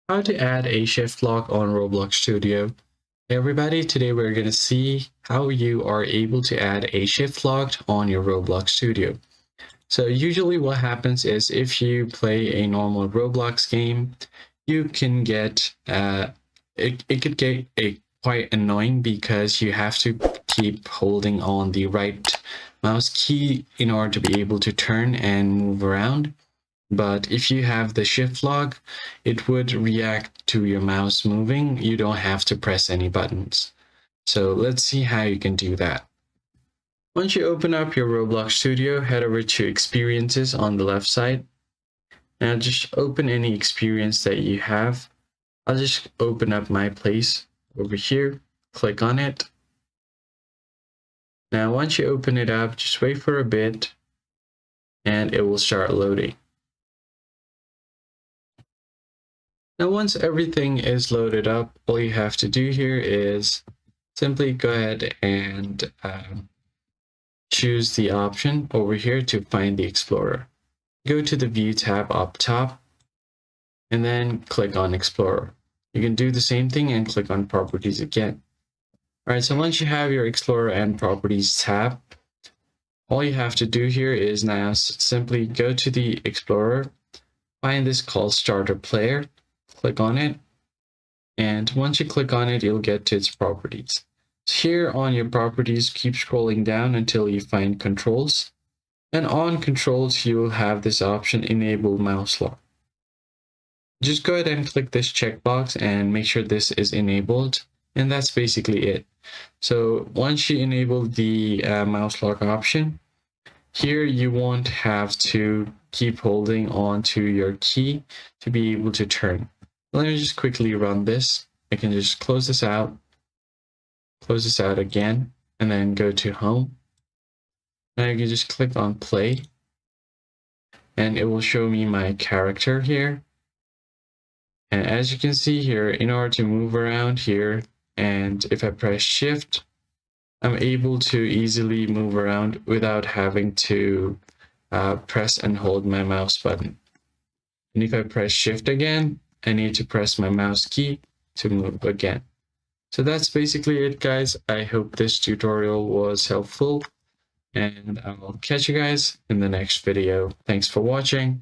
How to add a shift lock on Roblox Studio. Hey everybody, today we're going to see how you are able to add a shift lock on your Roblox Studio. So usually what happens is if you play a normal Roblox game, you can get, it could get quite annoying because you have to keep holding on the right mouse key in order to be able to turn and move around. But if you have the shift lock, it would react to your mouse moving. You don't have to press any buttons. So let's see how you can do that. Once you open up your Roblox Studio, head over to Experiences on the left side. Now just open any experience that you have. I'll just open up my place over here, click on it. Now once you open it up, just wait for a bit and it will start loading. Now, once everything is loaded up, all you have to do here is simply go ahead and choose the option over here to find the Explorer. Go to the View tab up top, and then click on Explorer. You can do the same thing and click on Properties again. All right, so once you have your Explorer and Properties tab, all you have to do here is now simply go to the Explorer, find this called Starter Player, click on it, and once you click on it, you'll get to its properties. So here on your properties, keep scrolling down until you find controls, and on controls you will have this option, enable mouse lock. Just go ahead and click this checkbox and make sure this is enabled, and that's basically it. So once you enable the mouse lock option, here you won't have to keep holding on to your key to be able to turn. Let me just quickly run this. I can just close this out again, and then go to home. Now you can just click on play, and it will show me my character here. And as you can see here, in order to move around here, and if I press shift, I'm able to easily move around without having to press and hold my mouse button. And if I press shift again, I need to press my mouse key to move again. So that's basically it, guys. I hope this tutorial was helpful, and I'll catch you guys in the next video. Thanks for watching.